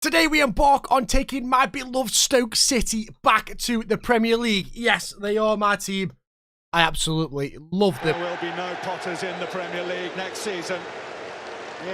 Today we embark on taking my beloved Stoke City back to the Premier League. Yes, they are my team. I absolutely love them. There will be no Potters in the Premier League next season.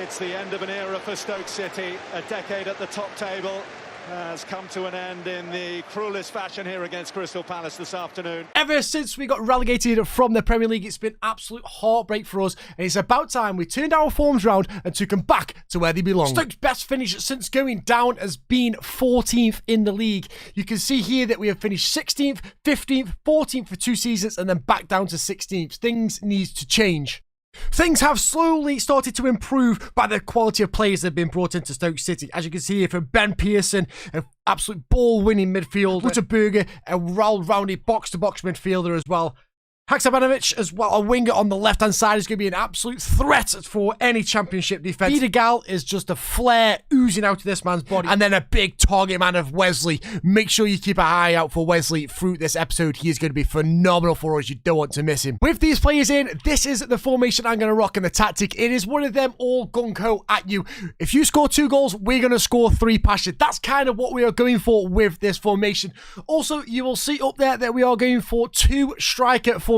It's the end of an era for Stoke City. A decade at the top table has come to an end in the cruelest fashion here against Crystal Palace this afternoon. Ever since we got relegated from the Premier League, it's been absolute heartbreak for us, and it's about time we turned our forms round and took them back to where they belong. Stoke's best finish since going down has been 14th in the league. You can see here that we have finished 16th, 15th, 14th for 2 seasons, and then back down to 16th. Things need to change. Things have slowly started to improve by the quality of players that have been brought into Stoke City. As you can see here from Ben Pearson, an absolute ball-winning midfielder, Butterberger, a well-rounded box-to-box midfielder as well. Haksabanovic as well, a winger on the left-hand side, is going to be an absolute threat for any championship defence. Vidigal is just a flare oozing out of this man's body. And then a big target man of Wesley. Make sure you keep an eye out for Wesley through this episode. He is going to be phenomenal for us. You don't want to miss him. With these players in, this is the formation I'm going to rock in the tactic. It is one of them all gung-ho at you. If you score 2 goals, we're going to score 3 past you. That's kind of what we are going for with this formation. Also, you will see up there that we are going for 2 striker formation.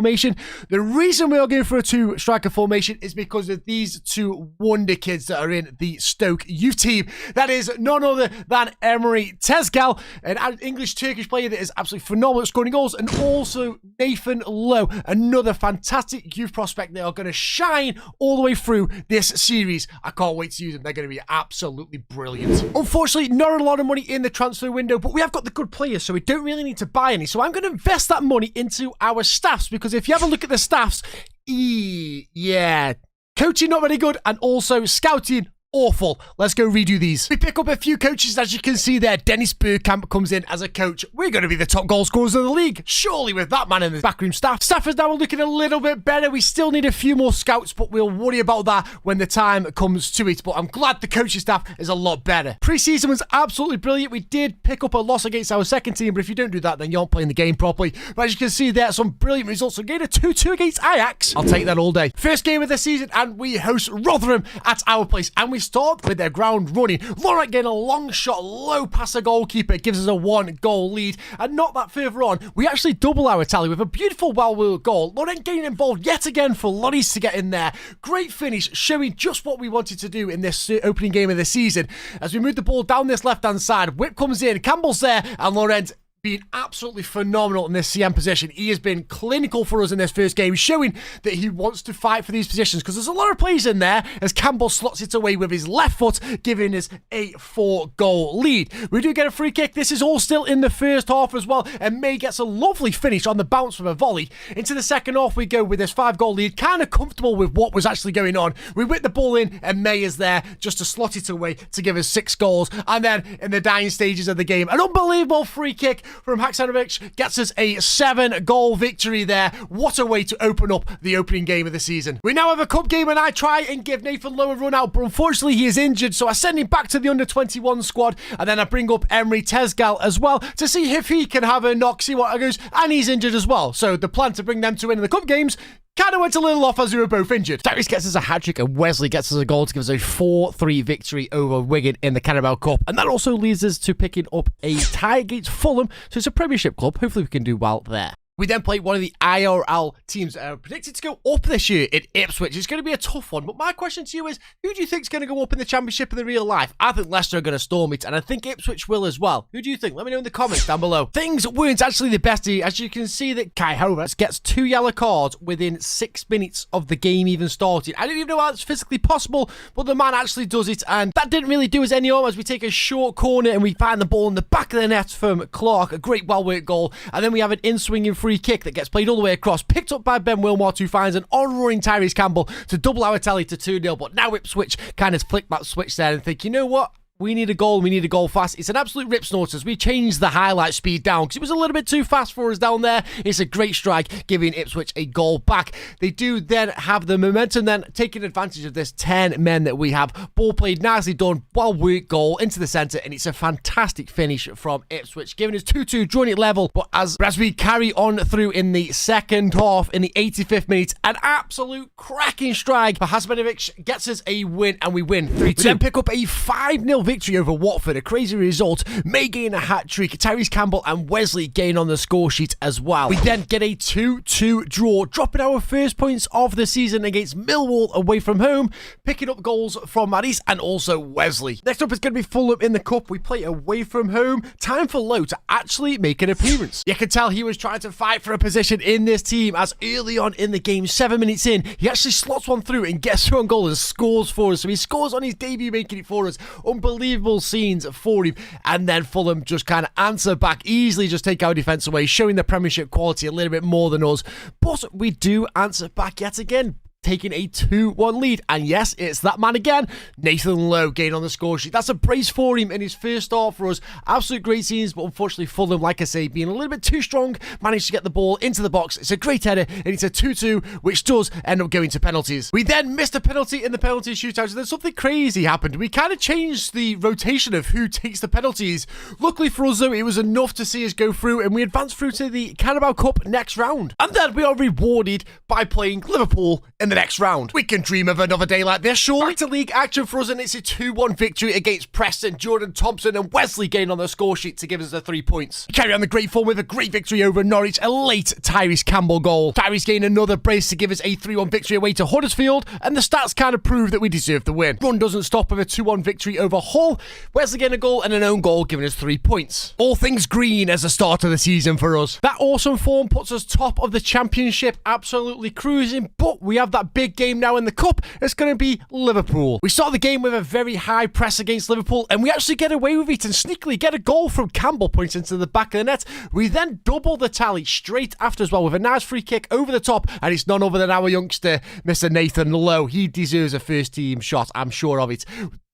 The reason we are going for a 2 striker formation is because of these 2 wonder kids that are in the Stoke youth team. That is none other than Emre Tezgal, an English-Turkish player that is absolutely phenomenal at scoring goals, and also Nathan Lowe, another fantastic youth prospect that are going to shine all the way through this series. I can't wait to use them. They're going to be absolutely brilliant. Unfortunately, not a lot of money in the transfer window, but we have got the good players, so we don't really need to buy any. So I'm going to invest that money into our staffs, because if you have a look at the staffs, yeah, coaching not very good, and also scouting awful. Let's go redo these. We pick up a few coaches, as you can see there. Dennis Bergkamp comes in as a coach. We're going to be the top goal scorers of the league, surely, with that man in the backroom staff. Staff is now looking a little bit better. We still need a few more scouts, but we'll worry about that when the time comes to it. But I'm glad the coaching staff is a lot better. Pre-season was absolutely brilliant. We did pick up a loss against our second team, but if you don't do that, then you aren't playing the game properly. But as you can see there, some brilliant results. So getting a 2-2 against Ajax, I'll take that all day. First game of the season, and we host Rotherham at our place, and we start with their ground running. Laurent getting a long shot, low past the goalkeeper, gives us a 1-goal lead. And not that further on, we actually double our tally with a beautiful well-worked goal. Laurent getting involved yet again for Lloris to get in there. Great finish, showing just what we wanted to do in this opening game of the season. As we move the ball down this left-hand side, Whip comes in, Campbell's there, and Laurent being absolutely phenomenal in this CM position. He has been clinical for us in this first game, showing that he wants to fight for these positions, because there's a lot of players in there, as Campbell slots it away with his left foot, giving us a 4-goal lead. We do get a free kick. This is all still in the first half as well, and May gets a lovely finish on the bounce from a volley. Into the second half we go with this 5-goal lead, kind of comfortable with what was actually going on. We whip the ball in, and May is there just to slot it away to give us 6 goals. And then in the dying stages of the game, an unbelievable free kick from Haksabanovic gets us a 7-goal victory there. What a way to open up the opening game of the season. We now have a cup game, and I try and give Nathan Lowe a run out, but unfortunately he is injured, so I send him back to the under-21 squad, and then I bring up Emre Tezgal as well to see if he can have a knock, see what goes, and he's injured as well. So the plan to bring them to win in the cup games kind of went a little off as we were both injured. Darius gets us a hat-trick, and Wesley gets us a goal to give us a 4-3 victory over Wigan in the Carabao Cup. And that also leads us to picking up a tie against Fulham. So it's a Premiership club. Hopefully we can do well there. We then play one of the IRL teams that are predicted to go up this year in Ipswich. It's going to be a tough one, but my question to you is, who do you think is going to go up in the Championship in the real life? I think Leicester are going to storm it, and I think Ipswich will as well. Who do you think? Let me know in the comments down below. Things weren't actually the best here. As you can see that Kai Havertz gets 2 yellow cards within 6 minutes of the game even starting. I don't even know how it's physically possible, but the man actually does it, and that didn't really do us any harm as we take a short corner and we find the ball in the back of the net from Clark. A great well-worked goal, and then we have an in-swinging free kick that gets played all the way across, picked up by Ben Wilmot, who finds an on-running Tyrese Campbell to double our tally to 2-0. But now Ipswich kind of flick that switch there and think, you know what? We need a goal fast. It's an absolute rip snorters. We changed the highlight speed down because it was a little bit too fast for us down there. It's a great strike, giving Ipswich a goal back. They do then have the momentum, then taking advantage of this 10 men that we have. Ball played, nicely done, well-worked goal into the centre, and it's a fantastic finish from Ipswich, giving us 2-2, drawing it level. But as we carry on through in the second half, in the 85th minute, an absolute cracking strike for Haksabanovic gets us a win, and we win 3-2. We then pick up a 5-0 victory over Watford, a crazy result. May gain a hat-trick, Tyrese Campbell and Wesley gain on the score sheet as well. We then get a 2-2 draw, dropping our first points of the season against Millwall away from home, picking up goals from Maris and also Wesley. Next up is going to be Fulham in the Cup. We play away from home. Time for Lowe to actually make an appearance. You can tell he was trying to fight for a position in this team, as early on in the game, 7 minutes in, he actually slots one through and gets through on goal and scores for us. So he scores on his debut, making it for us. Unbelievable scenes for him. And then Fulham just kind of answer back, easily just take our defence away, showing the Premiership quality a little bit more than us. But we do answer back yet again, taking a 2-1 lead. And yes, it's that man again, Nathan Lowe, gain on the score sheet. That's a brace for him in his first start for us. Absolute great scenes, but unfortunately Fulham, like I say, being a little bit too strong, managed to get the ball into the box. It's a great header, and it's a 2-2, which does end up going to penalties. We then missed a penalty in the penalty shootout, and then something crazy happened. We kind of changed the rotation of who takes the penalties. Luckily for us, though, it was enough to see us go through, and we advanced through to the Carabao Cup next round. And then we are rewarded by playing Liverpool in the next round. We can dream of another day like this, surely. Back to league action for us, and it's a 2-1 victory against Preston. Jordan Thompson and Wesley gain on the score sheet to give us the 3 points. We carry on the great form with a great victory over Norwich, a late Tyrese Campbell goal. Tyrese gained another brace to give us a 3-1 victory away to Huddersfield, and the stats kind of prove that we deserve the win. Run doesn't stop with a 2-1 victory over Hull. Wesley gained a goal and an own goal, giving us 3 points. All things green as the start of the season for us. That awesome form puts us top of the Championship, absolutely cruising, but we have that big game now in the Cup. It's going to be Liverpool. We start the game with a very high press against Liverpool, and we actually get away with it and sneakily get a goal from Campbell pointing to the back of the net. We then double the tally straight after as well with a nice free kick over the top, and it's none other than our youngster, Mr. Nathan Lowe. He deserves a first team shot, I'm sure of it.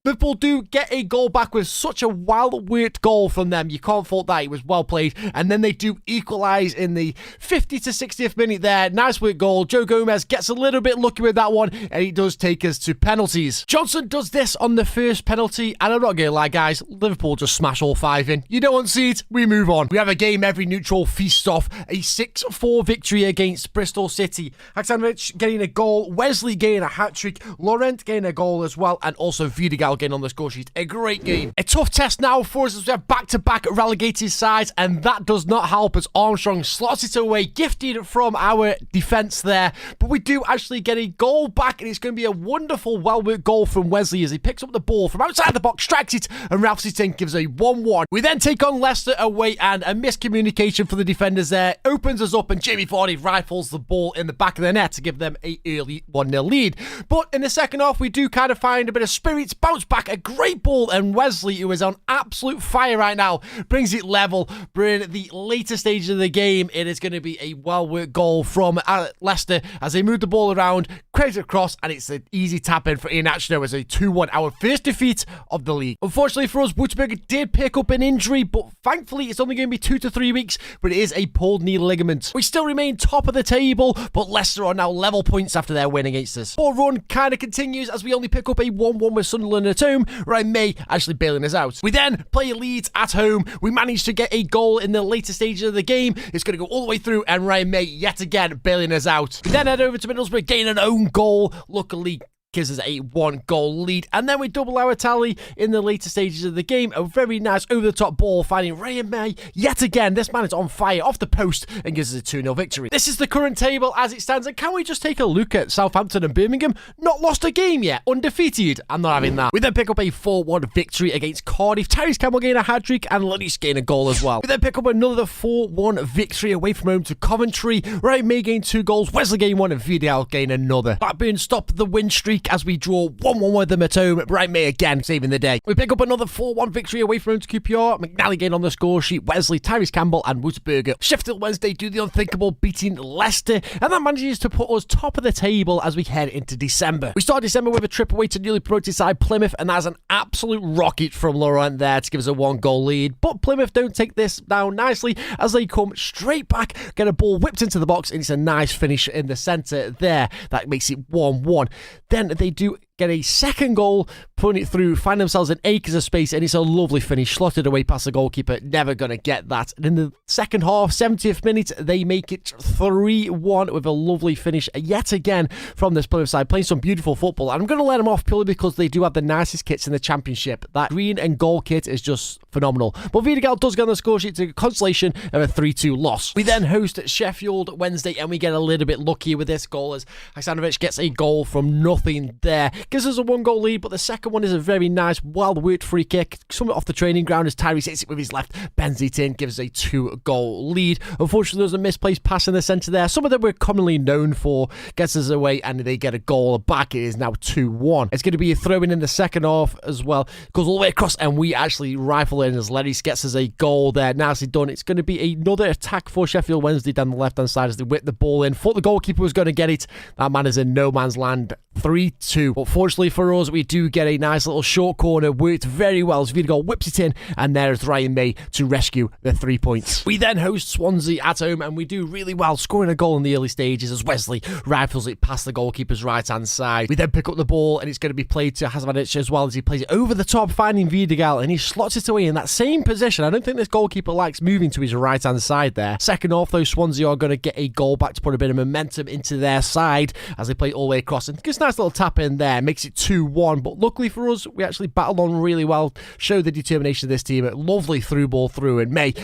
Liverpool do get a goal back with such a well-worked goal from them. You can't fault that. It was well played. And then they do equalise in the 50th to 60th minute there. Nice work goal. Joe Gomez gets a little bit lucky with that one, and he does take us to penalties. Johnson does this on the first penalty, and I'm not going to lie, guys, Liverpool just smash all 5 in. You don't see it, we move on. We have a game every neutral feasts off. A 6-4 victory against Bristol City. Haksanovic getting a goal, Wesley getting a hat-trick, Laurent getting a goal as well, and also Vidigal getting on the score sheet. A great game. A tough test now for us as we have back-to-back relegated sides, and that does not help as Armstrong slots it away, gifted from our defence there. But we do actually get a goal back, and it's going to be a wonderful, well-worked goal from Wesley as he picks up the ball from outside the box, strikes it, and Ralph Sitting gives a 1-1. We then take on Leicester away, and a miscommunication for the defenders there opens us up, and Jamie Vardy rifles the ball in the back of the net to give them a early 1-0 lead. But in the second half, we do kind of find a bit of spirit, bounce back, a great ball, and Wesley, who is on absolute fire right now, brings it level. We're in the later stages of the game. It is going to be a well-worked goal from Leicester as they move the ball around, credit across, and it's an easy tap-in for Iheanacho as a 2-1, our first defeat of the league. Unfortunately for us, Wouterberg did pick up an injury, but thankfully it's only going to be 2 to 3 weeks, but it is a pulled knee ligament. We still remain top of the table, but Leicester are now level points after their win against us. Our run kind of continues as we only pick up a 1-1 with Sunderland at home, Ryan May actually bailing us out. We then play Leeds at home. We managed to get a goal in the later stages of the game. It's going to go all the way through, and Ryan May yet again bailing us out. We then head over to Middlesbrough, gain an own goal. Luckily, gives us a 1-goal lead, and then we double our tally in the later stages of the game. A very nice over-the-top ball finding Ryan May yet again. This man is on fire off the post and gives us a 2-0 victory. This is the current table as it stands, and can we just take a look at Southampton and Birmingham? Not lost a game yet, undefeated. I'm not having that. We then pick up a 4-1 victory against Cardiff. Tyrese Campbell getting a hat-trick and Lloris getting a goal as well. We then pick up another 4-1 victory away from home to Coventry. Ryan May gained 2 goals, Wesley gained 1, and Vidigal gained another. Blackburn stopped the win streak as we draw 1-1 with them at home. Brian May again saving the day. We pick up another 4-1 victory away from home to QPR. McNally gained on the score sheet, Wesley, Tyrese Campbell and Wouterberg. Sheffield Wednesday do the unthinkable, beating Leicester, and that manages to put us top of the table as we head into December. We start December with a trip away to newly promoted side Plymouth, and that's an absolute rocket from Laurent there to give us a 1-goal lead. But Plymouth don't take this down nicely as they come straight back, get a ball whipped into the box, and it's a nice finish in the centre there that makes it 1-1. Then they do get a second goal, putting it through, find themselves in acres of space, and it's a lovely finish, slotted away past the goalkeeper, never going to get that. And in the second half, 70th minute, they make it 3-1 with a lovely finish yet again from this Plymouth side, playing some beautiful football. And I'm going to let them off purely because they do have the nicest kits in the Championship. That green and gold kit is just phenomenal. But Vidigal does get on the score sheet to consolation of a 3-2 loss. We then host Sheffield Wednesday, and we get a little bit lucky with this goal as Haksanovic gets a goal from nothing there. Gives us a 1-goal lead, but the second one is a very nice, well-worked free kick. Somewhat off the training ground as Tyrese hits it with his left, bends it in, gives us a 2-goal lead. Unfortunately, there's a misplaced pass in the centre there. Some of them we're commonly known for. Gets us away, and they get a goal back. It is now 2-1. It's going to be a throw-in in the second half as well. Goes all the way across, and we actually rifle in as Leris gets us a goal there. Nicely done. It's going to be another attack for Sheffield Wednesday down the left-hand side as they whip the ball in. Thought the goalkeeper was going to get it. That man is in no man's land. 3-2. But fortunately for us, we do get a nice little short corner. Worked very well as Vidigal whips it in, and there's Ryan May to rescue the 3 points. We then host Swansea at home, and we do really well, scoring a goal in the early stages as Wesley rifles it past the goalkeeper's right-hand side. We then pick up the ball, and it's going to be played to Haksanovic as well as he plays it over the top, finding Vidigal, and he slots it away in that same position. I don't think this goalkeeper likes moving to his right-hand side there. Second half, though, Swansea are going to get a goal back to put a bit of momentum into their side as they play all the way across, and gets a nice little tap in there, makes it 2-1. But luckily for us, we actually battled on really well, showed the determination of this team. A lovely through ball through, and May,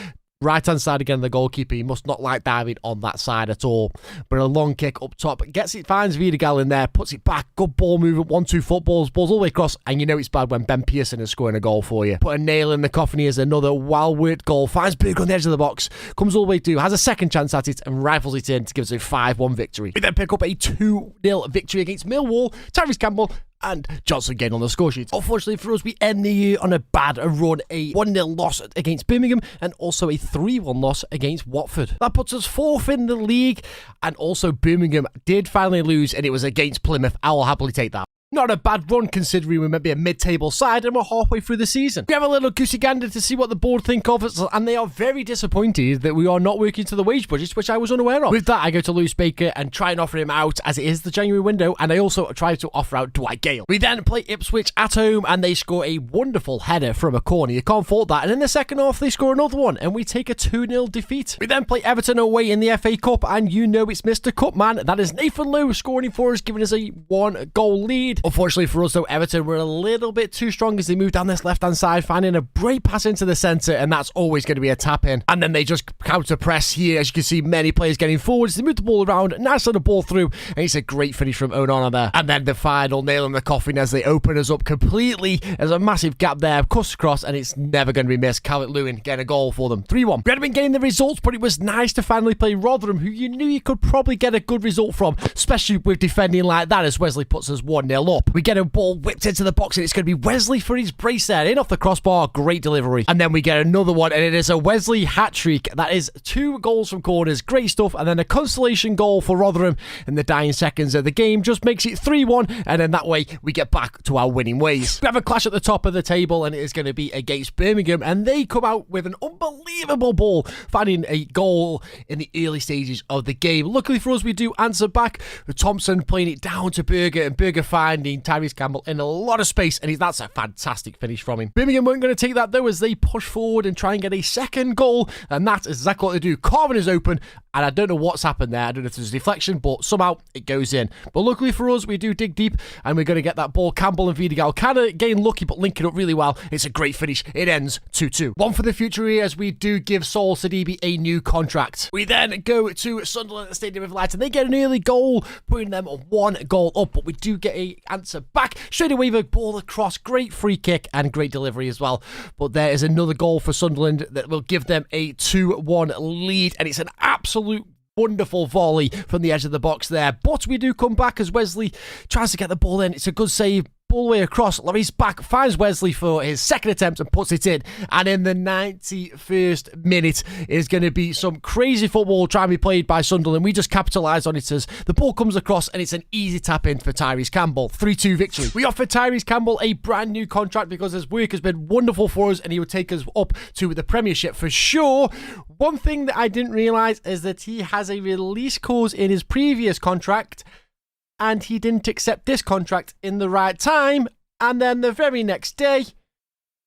right-hand side again, the goalkeeper, he must not like diving on that side at all. But a long kick up top, gets it, finds Vidigal in there, puts it back, good ball movement, 1-2 footballs, balls all the way across, and you know it's bad when Ben Pearson is scoring a goal for you. Put a nail in the coffin. Here's another well-worked goal, finds Berger on the edge of the box, comes all the way through, has a second chance at it, and rifles it in to give us a 5-1 victory. We then pick up a 2-0 victory against Millwall. Tyrese Campbell and Johnson getting on the score sheet. Unfortunately for us, we end the year on a bad run, a 1-0 loss against Birmingham and also a 3-1 loss against Watford. That puts us 4th in the league, and also Birmingham did finally lose, and it was against Plymouth. I will happily take that. Not a bad run considering we might be a mid-table side and we're halfway through the season. We have a little goosey gander to see what the board think of us, and they are very disappointed that we are not working to the wage budget, which I was unaware of. With that, I go to Lewis Baker and try and offer him out as it is the January window, and I also try to offer out Dwight Gale. We then play Ipswich at home, and they score a wonderful header from a corner. You can't fault that. And in the second half, they score another one, and we take a 2-0 defeat. We then play Everton away in the FA Cup, and you know it's Mr. Cup man. That is Nathan Lowe scoring for us, giving us a 1-goal lead. Unfortunately for us, though, Everton were a little bit too strong as they moved down this left-hand side, finding a great pass into the centre, and that's always going to be a tap-in. And then they just counter-press here. As you can see, many players getting forwards. They move the ball around, nice little ball through, and it's a great finish from Onana there. And then the final nail in the coffin as they open us up completely. There's a massive gap there, cuts across, and it's never going to be missed. Calvert-Lewin getting a goal for them. 3-1. We hadn't been getting the results, but it was nice to finally play Rotherham, who you knew you could probably get a good result from, especially with defending like that as Wesley puts us 1-0 up. We get a ball whipped into the box, and it's going to be Wesley for his brace there, in off the crossbar, great delivery. And then we get another one, and it is a Wesley hat-trick. That is 2 goals from corners, great stuff, and then a consolation goal for Rotherham in the dying seconds of the game, just makes it 3-1, and then that way we get back to our winning ways. We have a clash at the top of the table, and it is going to be against Birmingham, and they come out with an unbelievable ball, finding a goal in the early stages of the game. Luckily for us, we do answer back with Thompson playing it down to Berger, and Berger finding Tyrese Campbell in a lot of space, and that's a fantastic finish from him. Birmingham weren't going to take that though, as they push forward and try and get a second goal, and that's exactly what they do. Carvin is open, and I don't know what's happened there. I don't know if there's a deflection, but somehow it goes in. But luckily for us, we do dig deep, and we're going to get that ball. Campbell and Vidigal kind of getting lucky, but linking up really well. It's a great finish. It ends 2-2. One for the future here, as we do give Saul Sidibe a new contract. We then go to Sunderland at the Stadium of Light, and they get an early goal, putting them 1 goal up, but we do get a answer back. Straight away, the ball across, great free kick and great delivery as well. But there is another goal for Sunderland that will give them a 2-1 lead, and it's an absolute wonderful volley from the edge of the box there. But we do come back as Wesley tries to get the ball in. It's a good save. Ball way across, Lloris back, finds Wesley for his second attempt and puts it in. And in the 91st minute is going to be some crazy football trying to be played by Sunderland. We just capitalise on it as the ball comes across, and it's an easy tap in for Tyrese Campbell. 3-2 victory. We offered Tyrese Campbell a brand new contract because his work has been wonderful for us, and he would take us up to the Premiership for sure. One thing that I didn't realise is that he has a release clause in his previous contract and he didn't accept this contract in the right time. And then the very next day,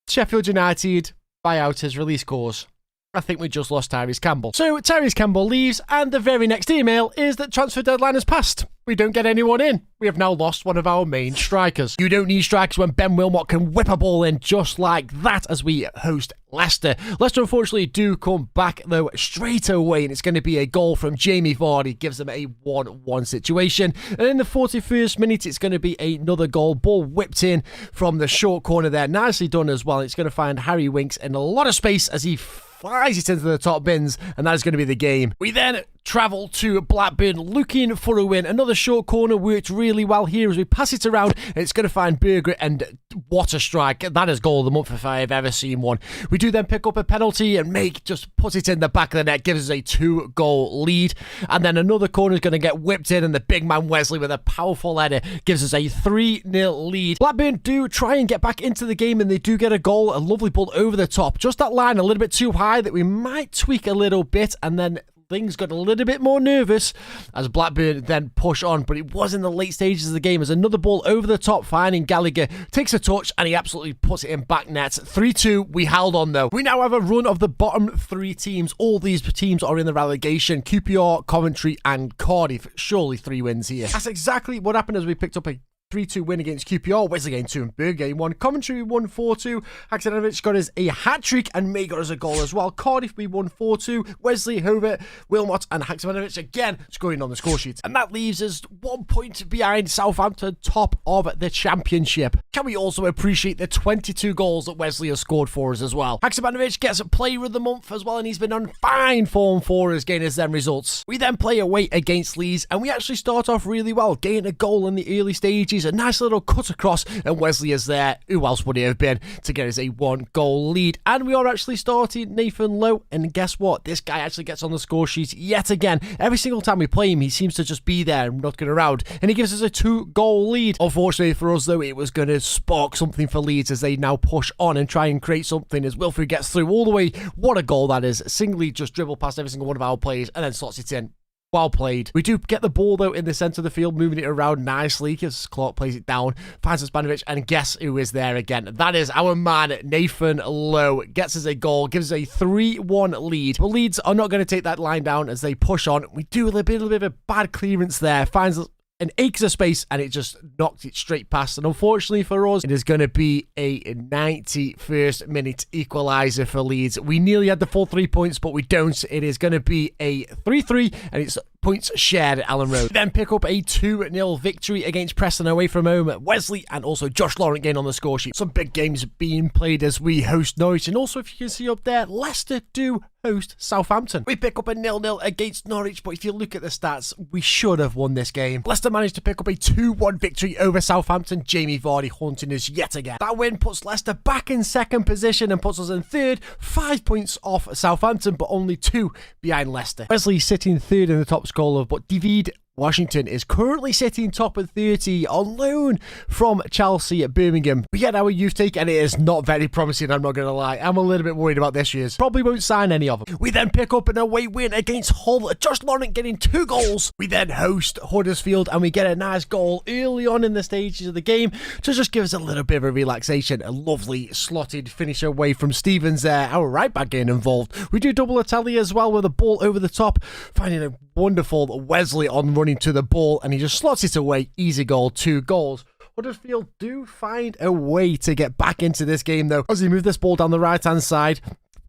Sheffield United buy out his release clause. I think we just lost Tyrese Campbell. So Tyrese Campbell leaves, and the very next email is that transfer deadline has passed. We don't get anyone in. We have now lost one of our main strikers. You don't need strikers when Ben Wilmot can whip a ball in just like that as we host Leicester. Leicester unfortunately do come back though straight away, and it's going to be a goal from Jamie Vardy. Gives them a 1-1 situation. And in the 41st minute, it's going to be another goal. Ball whipped in from the short corner there. Nicely done as well. It's going to find Harry Winks in a lot of space as he flies it into the top bins, and that is going to be the game. We then travel to Blackburn looking for a win. Another short corner worked really well here as we pass it around, and it's going to find Berger, and what a strike. That is goal of the month if I have ever seen one. We do then pick up a penalty, and Make just puts it in the back of the net, gives us a 2-goal lead, and then another corner is going to get whipped in, and the big man Wesley with a powerful header gives us a 3-0 lead. Blackburn do try and get back into the game, and they do get a goal, a lovely ball over the top. Just that line a little bit too high that we might tweak a little bit, and then things got a little bit more nervous as Blackburn then push on, but it was in the late stages of the game as another ball over the top, finding Gallagher, takes a touch, and he absolutely puts it in back net. 3-2, we held on though. We now have a run of the bottom 3 teams. All these teams are in the relegation: QPR, Coventry, and Cardiff. Surely 3 wins here. That's exactly what happened as we picked up a 3-2 win against QPR. Wesley game 2 and Berg game 1. Coventry we won 4-2. Haksanovic got us a hat-trick and May got us a goal as well. Cardiff we won 4-2. Wesley, Hover, Wilmot and Haksanovic again scoring on the score sheet. And that leaves us 1 point behind Southampton, top of the championship. Can we also appreciate the 22 goals that Wesley has scored for us as well? Haksanovic gets a player of the month as well, and he's been on fine form for us, getting us them results. We then play away against Leeds, and we actually start off really well, getting a goal in the early stages. A nice little cut across, and Wesley is there. Who else would it have been to get us a 1-goal lead? And we are actually starting Nathan Lowe, and guess what? This guy actually gets on the score sheet yet again. Every single time we play him, he seems to just be there and knocking around, and he gives us a 2-goal lead. Unfortunately for us though, it was going to spark something for Leeds as they now push on and try and create something as Wilfred gets through all the way. What a goal that is. Singly just dribble past every single one of our players and then slots it in. Well played. We do get the ball though in the centre of the field, moving it around nicely as Clark plays it down, finds Spanovic, and guess who is there again? That is our man Nathan Lowe. Gets us a goal, gives us a 3-1 lead. But Leeds are not going to take that line down as they push on. We do a little bit of a bad clearance there, finds an acre of space, and it just knocked it straight past. And unfortunately for us, it is going to be a 91st minute equaliser for Leeds. We nearly had the full 3 points, but we don't. It is going to be a 3-3, and it's points shared at Allen Road. Then pick up a 2-0 victory against Preston away from home. Wesley and also Josh Laurent getting on the score sheet. Some big games being played as we host Norwich, and also if you can see up there, Leicester do host Southampton. We pick up a 0-0 against Norwich, but if you look at the stats, we should have won this game. Leicester managed to pick up a 2-1 victory over Southampton. Jamie Vardy haunting us yet again. That win puts Leicester back in second position and puts us in third, 5 points off Southampton, but only 2 behind Leicester. Wesley sitting third in the top scorer, but David Washington is currently sitting top of 30 on loan from Chelsea at Birmingham. We get our youth take, and it is not very promising, I'm not going to lie. I'm a little bit worried about this year's. Probably won't sign any of them. We then pick up an away win against Hull. Josh Laurent getting 2 goals. We then host Huddersfield, and we get a nice goal early on in the stages of the game to just give us a little bit of a relaxation. A lovely slotted finish away from Stevens there. Our right back getting involved. We do double a tally as well with a ball over the top, finding a wonderful Wesley on running to the ball, and he just slots it away. Easy goal, 2 goals. Huddersfield do find a way to get back into this game though as he move this ball down the right hand side,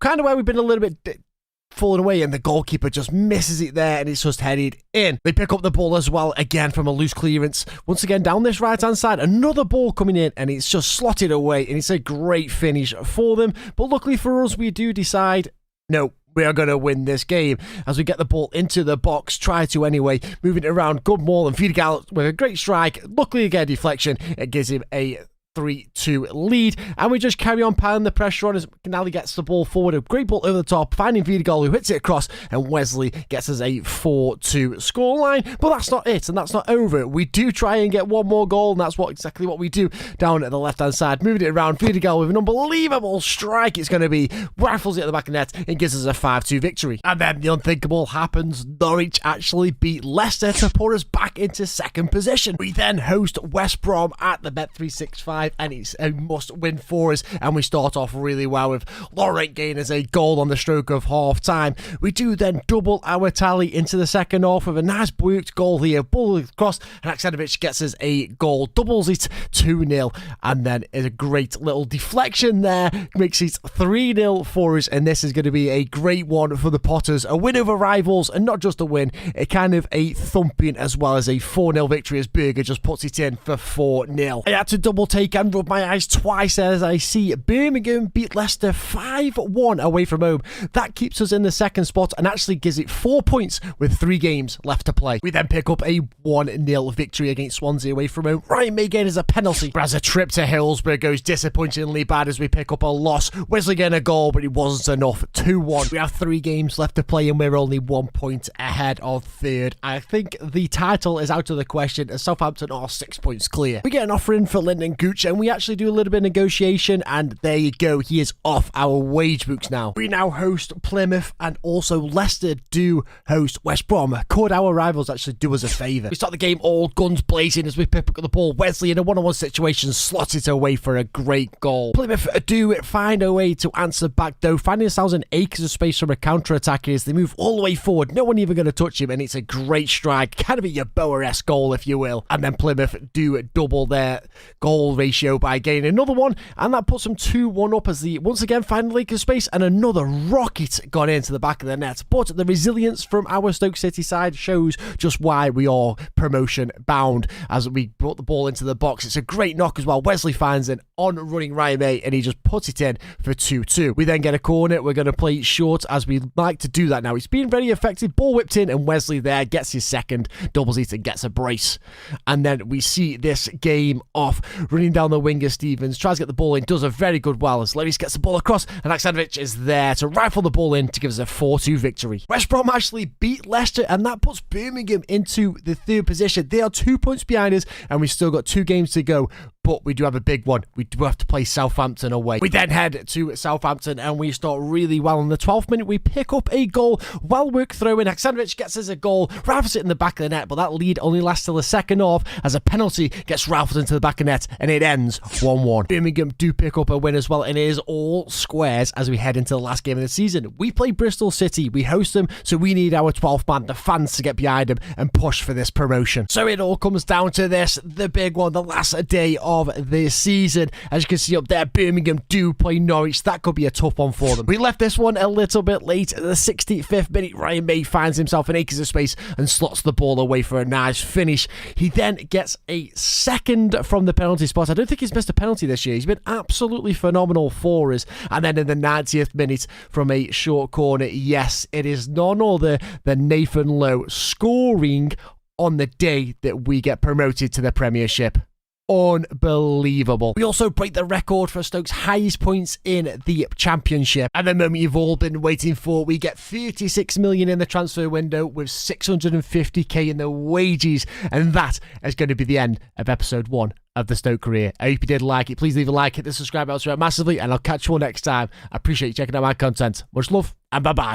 kind of where we've been a little bit falling away, and the goalkeeper just misses it there, and it's just headed in. They pick up the ball as well, again from a loose clearance. Once again down this right hand side, another ball coming in, and it's just slotted away, and it's a great finish for them. But luckily for us, we do decide, no, we are going to win this game as we get the ball into the box, try to anyway, moving it around. Good maul, and Vidigal with a great strike. Luckily again, deflection. It gives him a 3-2 lead, and we just carry on piling the pressure on as McNally gets the ball forward. A great ball over the top, finding Vidigal, who hits it across, and Wesley gets us a 4-2 scoreline. But that's not it, and that's not over. We do try and get one more goal, and that's exactly what we do down at the left-hand side. Moving it around, Vidigal with an unbelievable strike. It's going to be, rifles it at the back of the net, and gives us a 5-2 victory. And then the unthinkable happens. Norwich actually beat Leicester to put us back into second position. We then host West Brom at the Bet365, and it's a must-win for us, and we start off really well with Laurent gaining us a goal on the stroke of half-time. We do then double our tally into the second half with a nice worked goal here, ball across, and Aksanovic gets us a goal, doubles it 2-0, and then is a great little deflection there, makes it 3-0 for us, and this is going to be a great one for the Potters. A win over rivals, and not just a win, a kind of a thumping as well as a 4-0 victory as Berger just puts it in for 4-0. I had to double take and rub my eyes twice as I see Birmingham beat Leicester 5-1 away from home. That keeps us in the second spot and actually gives it 4 points with 3 games left to play. We then pick up a 1-0 victory against Swansea away from home. Ryan May getting us a penalty, but as a trip to Hillsborough goes disappointingly bad as we pick up a loss. Wesley getting a goal, but it wasn't enough. 2-1. We have 3 games left to play and we're only 1 point ahead of third. I think the title is out of the question as Southampton are 6 points clear. We get an offer in for Lyndon Gooch and we actually do a little bit of negotiation, and there you go, he is off our wage books now. We now host Plymouth, and also Leicester do host West Brom. Could our rivals actually do us a favour? We start the game all guns blazing as we pick up the ball. Wesley in a one-on-one situation slots it away for a great goal. Plymouth do find a way to answer back though, finding themselves in acres of space from a counter-attack as they move all the way forward. No one even going to touch him, and it's a great strike, kind of a Yeboah-esque goal if you will. And then Plymouth do double their goal ratio by getting another one, and that puts them 2-1 up as they once again find the acre of space, and another rocket gone into the back of the net. But the resilience from our Stoke City side shows just why we are promotion bound as we brought the ball into the box. It's a great knock as well. Wesley finds an on-running Ryan May, and he just puts it in for 2-2. We then get a corner. We're going to play short as we like to do that now. It's been very effective. Ball whipped in, and Wesley there gets his second, doubles it and gets a brace. And then we see this game off. Running down the winger, Stevens tries to get the ball in, does a very good while as Lewis gets the ball across, and Aksanovic is there to rifle the ball in to give us a 4-2 victory. West Brom actually beat Leicester, and that puts Birmingham into the third position. They are 2 points behind us, and we've still got 2 games to go. But we do have a big one. We do have to play Southampton away. We then head to Southampton and we start really well. In the 12th minute, we pick up a goal. Well-worked throw-in. Aksanovic gets us a goal. Rifles it in the back of the net, but that lead only lasts till the second half as a penalty gets rifled into the back of the net and it ends 1-1. Birmingham do pick up a win as well, and it is all squares as we head into the last game of the season. We play Bristol City. We host them, so we need our 12th man, the fans, to get behind them and push for this promotion. So it all comes down to this, the big one, the last day of this season. As you can see up there, Birmingham do play Norwich. That could be a tough one for them. We left this one a little bit late. At the 65th minute, Ryan May finds himself in acres of space and slots the ball away for a nice finish. He then gets a second from the penalty spot. I don't think he's missed a penalty this year. He's been absolutely phenomenal for us. And then in the 90th minute, from a short corner, yes, it is none other than Nathan Lowe scoring on the day that we get promoted to the Premiership. Unbelievable. We also break the record for Stoke's highest points in the Championship. And the moment you've all been waiting for, we get 36 million in the transfer window with 650k in the wages. And that is going to be the end of episode 1 of the Stoke career. I hope you did like it. Please leave a like, hit the subscribe button massively, and I'll catch you all next time. I appreciate you checking out my content. Much love, and bye-bye.